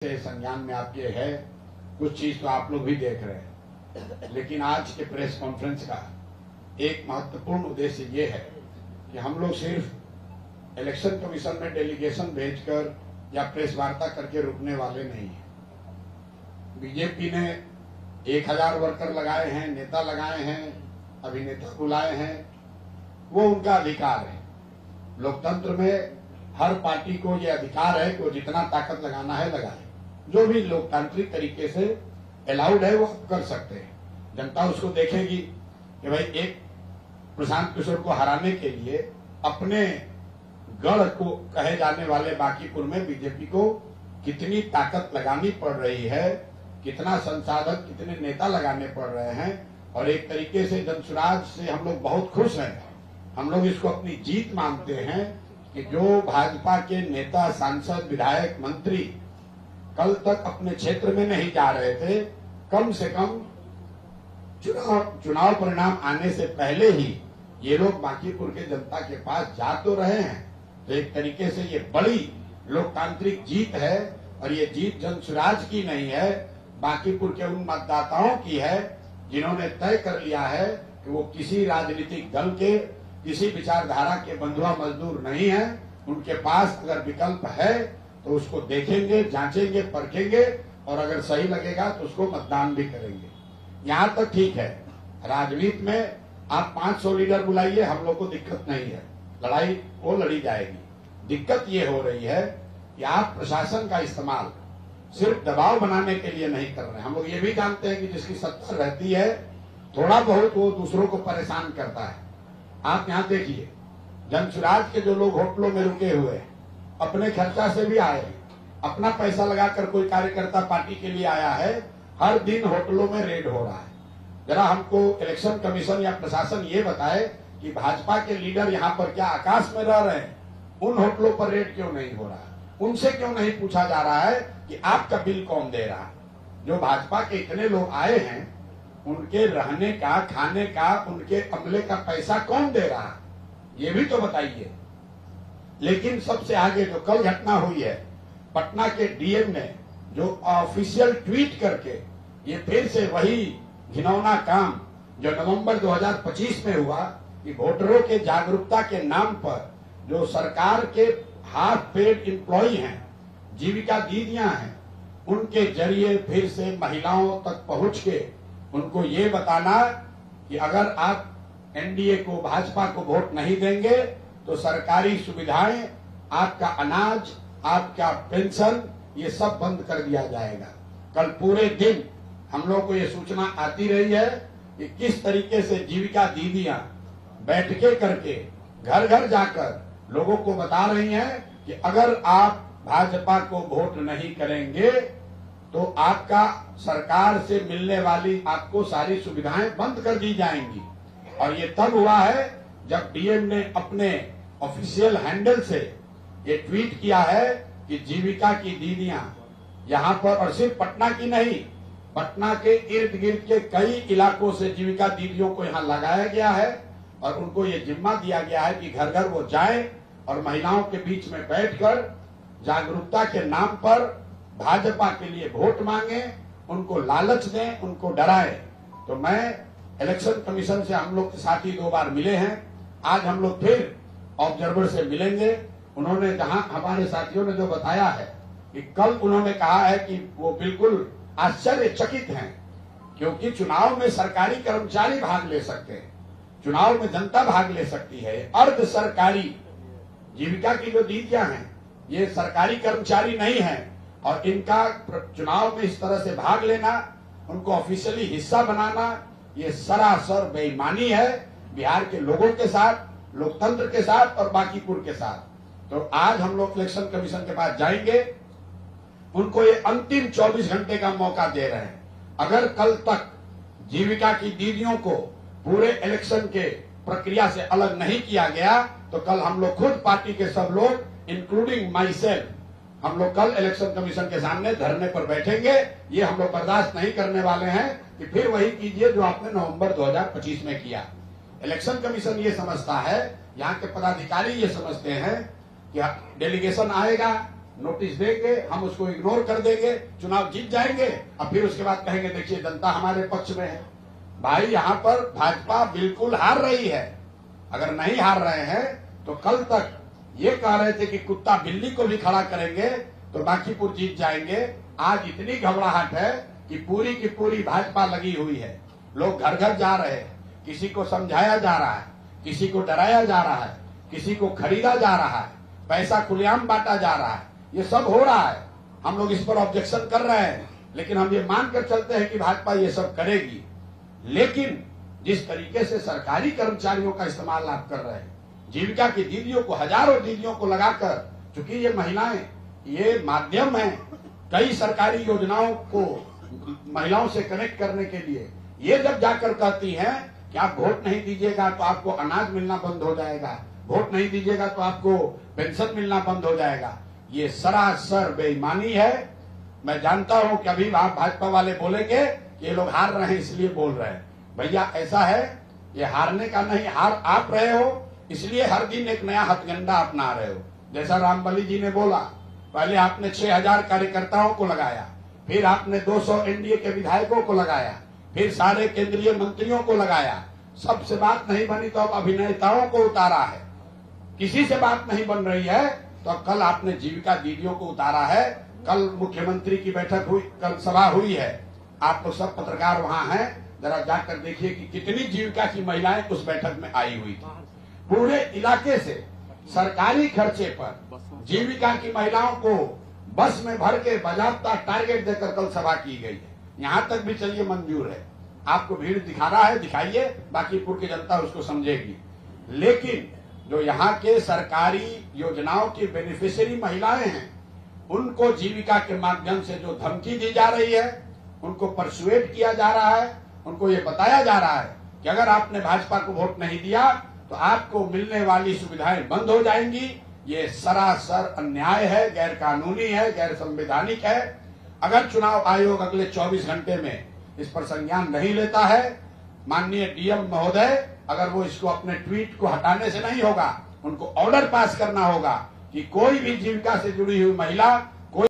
से संज्ञान में आपके है, कुछ चीज तो आप लोग भी देख रहे हैं, लेकिन आज के प्रेस कॉन्फ्रेंस का एक महत्वपूर्ण उद्देश्य ये है कि हम लोग सिर्फ इलेक्शन कमीशन में डेलीगेशन भेजकर या प्रेस वार्ता करके रुकने वाले नहीं हैं। बीजेपी ने 1000 वर्कर लगाए हैं, नेता लगाए हैं, अभिनेता बुलाए हैं, वो उनका अधिकार है। लोकतंत्र में हर पार्टी को ये अधिकार है कि वो जितना ताकत लगाना है लगाए, जो भी लोकतांत्रिक तरीके से अलाउड है वो आप कर सकते हैं। जनता उसको देखेगी कि भाई एक प्रशांत किशोर को हराने के लिए अपने गढ़ को कहे जाने वाले बांकीपुर में बीजेपी को कितनी ताकत लगानी पड़ रही है, कितना संसाधन, कितने नेता लगाने पड़ रहे हैं। और एक तरीके से जनसुराज से हम लोग बहुत खुश हैं। हम लोग इसको अपनी जीत मानते हैं कि जो भाजपा के नेता, सांसद, विधायक, मंत्री कल तक अपने क्षेत्र में नहीं जा रहे थे, कम से कम चुनाव परिणाम आने से पहले ही ये लोग बांकीपुर के जनता के पास जा तो रहे हैं। तो एक तरीके से ये बड़ी लोकतांत्रिक जीत है, और ये जीत जनसुराज की नहीं है, बांकीपुर के उन मतदाताओं की है जिन्होंने तय कर लिया है कि वो किसी राजनीतिक दल के, किसी विचारधारा के बंधुआ मजदूर नहीं है। उनके पास अगर विकल्प है तो उसको देखेंगे, जांचेंगे, परखेंगे, और अगर सही लगेगा तो उसको मतदान भी करेंगे। यहाँ तक ठीक है, राजनीति में आप 500 लीडर बुलाइए, हम लोग को दिक्कत नहीं है, लड़ाई वो लड़ी जाएगी। दिक्कत ये हो रही है कि आप प्रशासन का इस्तेमाल सिर्फ दबाव बनाने के लिए नहीं कर रहे हैं। हम लोग ये भी जानते हैं कि जिसकी सत्ता रहती है, थोड़ा बहुत वो दूसरों को परेशान करता है। आप यहाँ देखिए, जनसुराज के जो लोग होटलों में रुके हुए हैं, अपने खर्चा से भी आए, अपना पैसा लगाकर कोई कार्यकर्ता पार्टी के लिए आया है, हर दिन होटलों में रेड हो रहा है। जरा हमको इलेक्शन कमीशन या प्रशासन ये बताए कि भाजपा के लीडर यहाँ पर क्या आकाश में रह रहे हैं? उन होटलों पर रेड क्यों नहीं हो रहा है? उनसे क्यों नहीं पूछा जा रहा है कि आपका बिल कौन दे रहा है? जो भाजपा के इतने लोग आए हैं, उनके रहने का, खाने का, उनके अमले का पैसा कौन दे रहा है? ये भी तो बताइए। लेकिन सबसे आगे जो कल घटना हुई है, पटना के डीएम ने जो ऑफिशियल ट्वीट करके ये फिर से वही घिनौना काम जो नवंबर 2025 में हुआ कि वोटरों के जागरूकता के नाम पर जो सरकार के हाफ पेड एम्प्लॉई हैं, जीविका दीदियां हैं, उनके जरिए फिर से महिलाओं तक पहुंच के उनको ये बताना कि अगर आप एनडीए को, भाजपा को वोट नहीं देंगे तो सरकारी सुविधाएं, आपका अनाज, आपका पेंशन, ये सब बंद कर दिया जाएगा। कल पूरे दिन हम लोग को ये सूचना आती रही है कि किस तरीके से जीविका दीदियां बैठके करके घर घर जाकर लोगों को बता रही हैं कि अगर आप भाजपा को वोट नहीं करेंगे तो आपका सरकार से मिलने वाली आपको सारी सुविधाएं बंद कर दी जाएंगी। और ये तब हुआ है जब डीएम ने अपने ऑफिशियल हैंडल से ये ट्वीट किया है कि जीविका की दीदियां यहाँ पर, और सिर्फ पटना की नहीं, पटना के इर्द गिर्द के कई इलाकों से जीविका दीदियों को यहाँ लगाया गया है, और उनको ये जिम्मा दिया गया है कि घर घर वो जाएं और महिलाओं के बीच में बैठकर जागरूकता के नाम पर भाजपा के लिए वोट मांगे, उनको लालच दें, उनको डराएं। तो मैं इलेक्शन कमीशन से हम लोग के साथी 2 बार मिले हैं, आज हम लोग फिर ऑब्जर्वर से मिलेंगे। उन्होंने जहां हमारे साथियों ने जो बताया है कि कल उन्होंने कहा है कि वो बिल्कुल आश्चर्यचकित हैं, क्योंकि चुनाव में सरकारी कर्मचारी भाग ले सकते हैं, चुनाव में जनता भाग ले सकती है। अर्ध सरकारी जीविका की जो दीदियां हैं, ये सरकारी कर्मचारी नहीं है, और इनका चुनाव में इस तरह से भाग लेना, उनको ऑफिशियली हिस्सा बनाना, ये सरासर बेईमानी है बिहार के लोगों के साथ, लोकतंत्र के साथ और बांकीपुर के साथ। तो आज हम लोग इलेक्शन कमीशन के पास जाएंगे, उनको ये अंतिम 24 घंटे का मौका दे रहे हैं। अगर कल तक जीविका की दीदियों को पूरे इलेक्शन के प्रक्रिया से अलग नहीं किया गया तो कल हम लोग खुद पार्टी के सब लोग इंक्लूडिंग माई सेल्फ, हम लोग कल इलेक्शन कमीशन के सामने धरने पर बैठेंगे। ये हम लोग बर्दाश्त नहीं करने वाले हैं कि फिर वही कीजिए जो आपने नवंबर 2025 में किया। इलेक्शन कमीशन ये समझता है, यहाँ के पदाधिकारी ये समझते हैं कि डेलीगेशन आएगा, नोटिस देंगे, हम उसको इग्नोर कर देंगे, चुनाव जीत जाएंगे और फिर उसके बाद कहेंगे देखिए जनता हमारे पक्ष में है। भाई यहाँ पर भाजपा बिल्कुल हार रही है। अगर नहीं हार रहे हैं तो कल तक ये कह रहे थे कि कुत्ता बिल्ली को भी खड़ा करेंगे तो बांकीपुर जीत जाएंगे। आज इतनी घबराहट है कि पूरी की पूरी भाजपा लगी हुई है। लोग घर घर जा रहे हैं, किसी को समझाया जा रहा है, किसी को डराया जा रहा है, किसी को खरीदा जा रहा है, पैसा खुलेआम बांटा जा रहा है। ये सब हो रहा है। हम लोग इस पर ऑब्जेक्शन कर रहे हैं, लेकिन हम ये मानकर चलते हैं कि भाजपा ये सब करेगी। लेकिन जिस तरीके से सरकारी कर्मचारियों का इस्तेमाल आप कर रहे हैं, जीविका की दीदियों को, हजारों दीदियों को लगाकर, चूंकि ये महिलाएं ये माध्यम है कई सरकारी योजनाओं को महिलाओं से कनेक्ट करने के लिए, ये जब जाकर कहती हैं कि आप वोट नहीं दीजिएगा तो आपको अनाज मिलना बंद हो जाएगा, वोट नहीं दीजिएगा तो आपको पेंशन मिलना बंद हो जाएगा, ये सरासर बेईमानी है। मैं जानता हूं कि अभी आप भाजपा वाले बोलेंगे कि ये लोग हार रहे हैं इसलिए बोल रहे हैं। भैया ऐसा है, ये हारने का नहीं, हार आप रहे हो इसलिए हर दिन एक नया हथकंडा अपना रहे हो। जैसा रामबली जी ने बोला, पहले आपने 6000 कार्यकर्ताओं को लगाया, फिर आपने 200 एनडीए के विधायकों को लगाया, फिर सारे केंद्रीय मंत्रियों को लगाया, सबसे बात नहीं बनी तो अब अभिनेताओं को उतारा है। किसी से बात नहीं बन रही है तो अब कल आपने जीविका दीदियों को उतारा है। कल मुख्यमंत्री की बैठक हुई, कल सभा हुई है, आप लोग सब पत्रकार वहां हैं, जरा जाकर देखिए कि कितनी जीविका की महिलाएं उस बैठक में आई हुई थी। पूरे इलाके से सरकारी खर्चे पर जीविका की महिलाओं को बस में भर के बाजाबता टारगेट देकर कल सभा की गई है। यहां तक भी चलिए मंजूर है, आपको भीड़ दिखा रहा है, दिखाइए, बांकीपुर की जनता उसको समझेगी। लेकिन जो यहाँ के सरकारी योजनाओं की बेनिफिशियरी महिलाएं हैं, उनको जीविका के माध्यम से जो धमकी दी जा रही है, उनको परसुएट किया जा रहा है, उनको ये बताया जा रहा है कि अगर आपने भाजपा को वोट नहीं दिया तो आपको मिलने वाली सुविधाएं बंद हो जाएंगी। ये सरासर अन्याय है, गैर कानूनी है, गैर संवैधानिक है। अगर चुनाव आयोग अगले 24 घंटे में इस पर संज्ञान नहीं लेता है, माननीय डीएम महोदय, अगर वो इसको अपने ट्वीट को हटाने से नहीं होगा, उनको ऑर्डर पास करना होगा कि कोई भी जीविका से जुड़ी हुई महिला